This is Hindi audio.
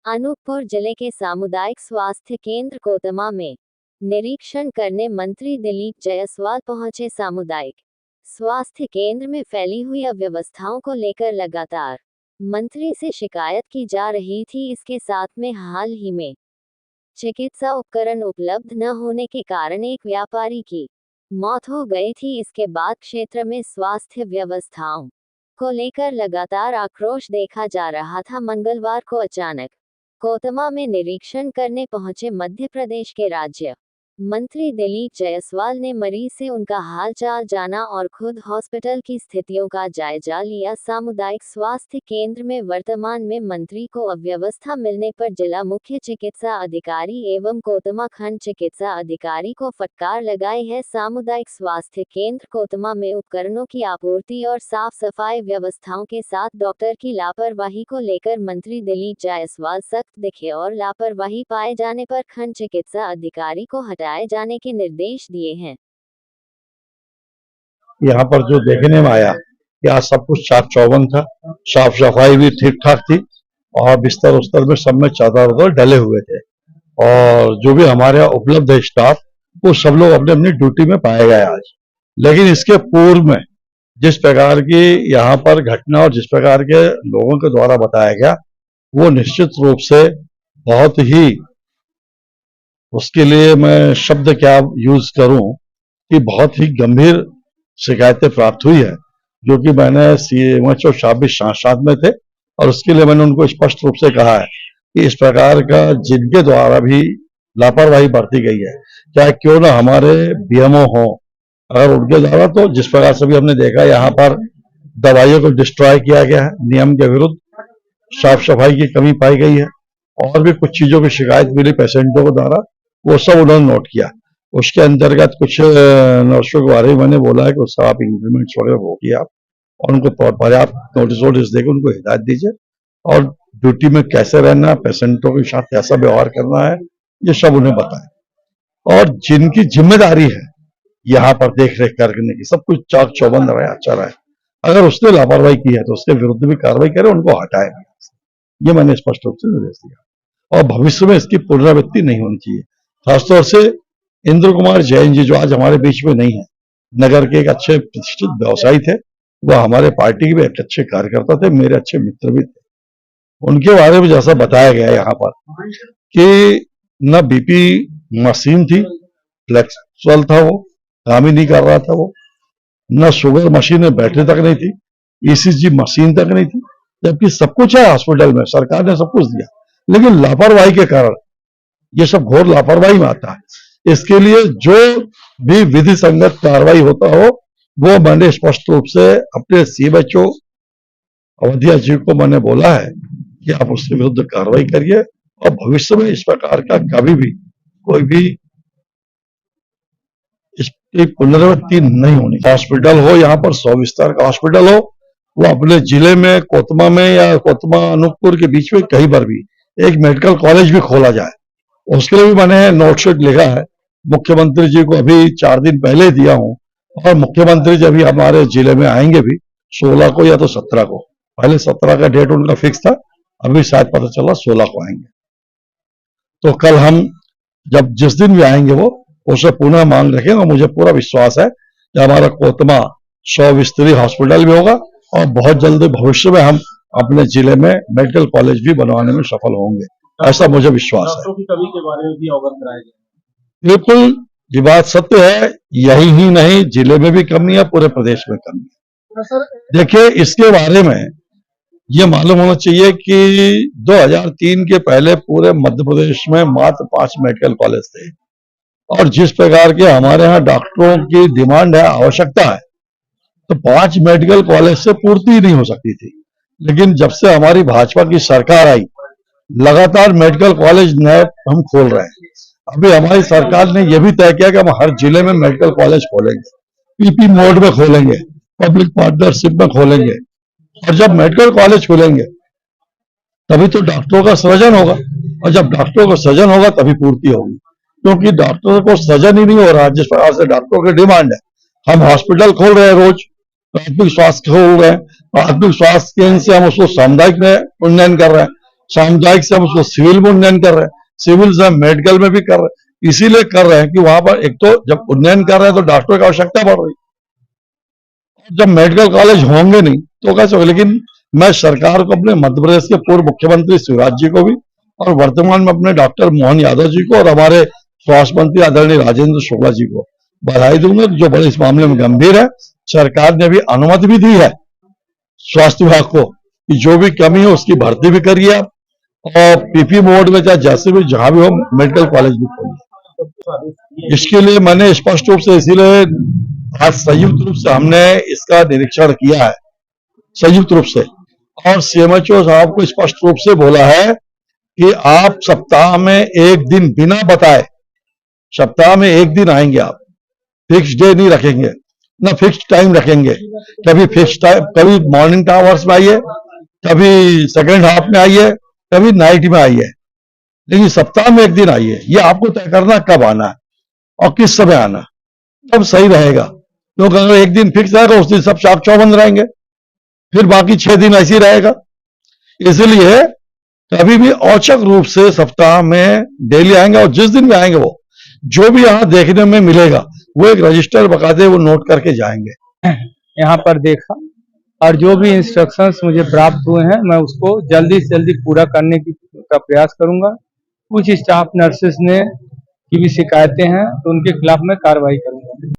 अनूपपुर जिले के सामुदायिक स्वास्थ्य केंद्र कोतमा में निरीक्षण करने मंत्री दिलीप जायसवाल पहुंचे। सामुदायिक स्वास्थ्य केंद्र में फैली हुई अव्यवस्थाओं को लेकर लगातार मंत्री से शिकायत की जा रही थी। इसके साथ में हाल ही में चिकित्सा उपकरण उपलब्ध न होने के कारण एक व्यापारी की मौत हो गई थी। इसके बाद क्षेत्र में स्वास्थ्य व्यवस्थाओं को लेकर लगातार आक्रोश देखा जा रहा था। मंगलवार को अचानक कोतमा में निरीक्षण करने पहुंचे मध्य प्रदेश के राज्य मंत्री दिलीप जायसवाल ने मरीज से उनका हालचाल जाना और खुद हॉस्पिटल की स्थितियों का जायजा लिया। सामुदायिक स्वास्थ्य केंद्र में वर्तमान में मंत्री को अव्यवस्था मिलने पर जिला मुख्य चिकित्सा अधिकारी एवं कोतमा खंड चिकित्सा अधिकारी को फटकार लगाई है। सामुदायिक स्वास्थ्य केंद्र कोतमा में उपकरणों की आपूर्ति और साफ सफाई व्यवस्थाओं के साथ डॉक्टर की लापरवाही को लेकर मंत्री दिलीप जायसवाल सख्त दिखे और लापरवाही पाए जाने पर खंड चिकित्सा अधिकारी को हटाए जाने के निर्देश दिए हैं। यहाँ पर जो देखने में आया कि आज सब कुछ चाक चौबंद था, साफ सफाई भी ठीक ठाक थी और बिस्तर उस्तर में सब में चादर उदर डले हुए थे और जो भी हमारे यहाँ उपलब्ध है स्टाफ वो सब लोग अपने अपनी ड्यूटी में पाए गए आज। लेकिन इसके पूर्व में जिस प्रकार की यहाँ पर घटना और जिस प्रकार के लोगों के द्वारा बताया गया वो निश्चित रूप से बहुत ही, उसके लिए मैं शब्द क्या यूज करूं कि बहुत ही गंभीर शिकायतें प्राप्त हुई है, जो कि मैंने CMHO साहब भी साथ में थे और उसके लिए मैंने उनको स्पष्ट रूप से कहा है कि इस प्रकार का जिनके द्वारा भी लापरवाही बरती गई है, चाहे क्यों ना हमारे BMO हो, अगर उनके द्वारा, तो जिस प्रकार से भी हमने देखा यहाँ पर दवाइयों को डिस्ट्रॉय किया गया है नियम के विरुद्ध, साफ सफाई की कमी पाई गई है और भी कुछ चीजों की शिकायत मिली पेशेंटों के द्वारा, वो सब उन्होंने नोट किया। उसके अंतर्गत कुछ नर्सों के बारे में मैंने बोला है कि उसका आप इंक्रीमेंट्स वगैरह हो गया और उनको पर्याप्त नोटिस देकर उनको हिदायत दीजिए और ड्यूटी में कैसे रहना, पेशेंटों के साथ कैसा व्यवहार करना है, ये सब उन्हें बताएं। और जिनकी जिम्मेदारी है यहाँ पर देख रेख करने की, सब कुछ चाक चौबंद रहे, अच्छा रहे, अगर उसने लापरवाही की है तो उसके विरुद्ध भी कार्रवाई करें, उनको हटाए। ये मैंने स्पष्ट रूप से निर्देश दिया और भविष्य में इसकी पुनरावृत्ति नहीं होनी चाहिए। खासतौर से इंद्र कुमार जैन जी जो आज हमारे बीच में नहीं है, नगर के एक अच्छे प्रतिष्ठित व्यवसायी थे, वह हमारे पार्टी के भी एक अच्छे कार्यकर्ता थे, मेरे अच्छे मित्र भी थे। उनके बारे में जैसा बताया गया यहाँ पर कि न BP मशीन थी, फ्लेक्सिबल था, वो काम ही नहीं कर रहा था, वो न शुगर मशीन में बैटरी तक नहीं थी, ECG मशीन तक नहीं थी, जबकि सब कुछ है हॉस्पिटल में, सरकार ने सब कुछ दिया, लेकिन लापरवाही के कारण ये सब घोर लापरवाही में आता है। इसके लिए जो भी विधि संगत कार्रवाई होता हो वो मैंने स्पष्ट रूप से अपने CMHO अवधिया जी को मैंने बोला है कि आप उसके विरुद्ध कार्रवाई करिए और भविष्य में इस प्रकार का कभी भी कोई भी इसकी पुनरावृत्ति नहीं होनी। हॉस्पिटल हो, यहाँ पर 100 बिस्तर का हॉस्पिटल हो, वो अपने जिले में कोतमा में या कोतमा अनूपपुर के बीच में कहीं पर भी एक मेडिकल कॉलेज भी खोला जाए, उसके लिए भी मैंने नोटशीट लिखा है, मुख्यमंत्री जी को अभी 4 दिन पहले दिया हूं और मुख्यमंत्री जी अभी हमारे जिले में आएंगे भी 16 को या तो 17 को, पहले 17 का डेट उनका फिक्स था, अभी शायद पता चला 16 को आएंगे। तो कल हम जब जिस दिन भी आएंगे वो उसे पुनः मांग रखेंगे और मुझे पूरा विश्वास है कि हमारा कोतमा 100 बिस्तरी हॉस्पिटल भी होगा और बहुत जल्दी भविष्य में हम अपने जिले में मेडिकल कॉलेज भी बनवाने में सफल होंगे, ऐसा मुझे विश्वास है। की कमी के बारे में भी अवगत कराया जाए। बिल्कुल, ये बात सत्य है, यही ही नहीं जिले में भी कमी है, पूरे प्रदेश में कमी है। देखिए, इसके बारे में ये मालूम होना चाहिए कि 2003 के पहले पूरे मध्य प्रदेश में मात्र 5 मेडिकल कॉलेज थे और जिस प्रकार के हमारे यहाँ डॉक्टरों की डिमांड है, आवश्यकता है, तो 5 मेडिकल कॉलेज से पूर्ति ही नहीं हो सकती थी। लेकिन जब से हमारी भाजपा की सरकार आई, लगातार मेडिकल कॉलेज नए हम खोल रहे हैं। अभी हमारी सरकार ने यह भी तय किया कि हम हर जिले में मेडिकल कॉलेज खोलेंगे, PP मोड में खोलेंगे, पब्लिक पार्टनरशिप में खोलेंगे और जब मेडिकल कॉलेज खोलेंगे तभी तो डॉक्टरों का सृजन होगा और जब डॉक्टरों का सृजन होगा तभी पूर्ति होगी, क्योंकि डॉक्टरों को सृजन ही नहीं हो रहा। जिस प्रकार से डॉक्टरों की डिमांड है, हम हॉस्पिटल खोल रहे हैं, रोज प्राथमिक स्वास्थ्य खोल रहे हैं, प्राथमिक स्वास्थ्य केंद्र से हम उसको सामुदायिक में उन्नयन कर रहे हैं, सामुदायिक से हम उसको सिविल में उन्नयन कर रहे हैं, सिविल से हम मेडिकल में भी कर रहे हैं। इसीलिए कर रहे हैं कि वहां पर एक तो जब उन्नयन कर रहे हैं तो डॉक्टर की आवश्यकता बढ़ रही है, जब मेडिकल कॉलेज होंगे नहीं तो कैसे होगा। लेकिन मैं सरकार को, अपने मध्य प्रदेश के पूर्व मुख्यमंत्री शिवराज जी को भी और वर्तमान में अपने डॉक्टर मोहन यादव जी को और हमारे स्वास्थ्य मंत्री आदरणीय राजेंद्र शुक्ला जी को बधाई दूंगा, जो बड़े इस मामले में गंभीर है। सरकार ने भी अनुमति भी दी है स्वास्थ्य विभाग को कि जो भी कमी है उसकी भर्ती भी करिए आप, और पीपी मोड में चाहे जैसे भी जहां भी हो मेडिकल कॉलेज भी खोलिए। इसके लिए मैंने स्पष्ट रूप से, इसीलिए आज संयुक्त रूप से हमने इसका निरीक्षण किया है संयुक्त रूप से, और सीएमएचओ साहब को स्पष्ट रूप से बोला है कि आप सप्ताह में एक दिन बिना बताए, सप्ताह में एक दिन आएंगे आप, फिक्स डे नहीं रखेंगे ना फिक्स टाइम रखेंगे। कभी फिक्स टाइम, कभी मॉर्निंग आवर्स में आइए, कभी सेकंड हाफ में आइए, कभी नाइट में आइए, लेकिन सप्ताह में एक दिन आइए। ये आपको तय करना कब आना है और किस समय आना, तब सही रहेगा। क्योंकि अगर एक दिन फिक्स रहेगा उस दिन सब चाक चौबंद रहेंगे, फिर बाकी 6 दिन ऐसे ही रहेगा। इसलिए कभी भी औचक रूप से सप्ताह में डेली आएंगे, और जिस दिन भी आएंगे वो जो भी यहाँ देखने में मिलेगा वो एक रजिस्टर बकायदे वो नोट करके जाएंगे। यहाँ पर देखा और जो भी इंस्ट्रक्शंस मुझे प्राप्त हुए हैं मैं उसको जल्दी से जल्दी पूरा करने का प्रयास करूंगा। कुछ स्टाफ नर्सेस ने की भी शिकायतें हैं तो उनके खिलाफ मैं कार्रवाई करूंगा।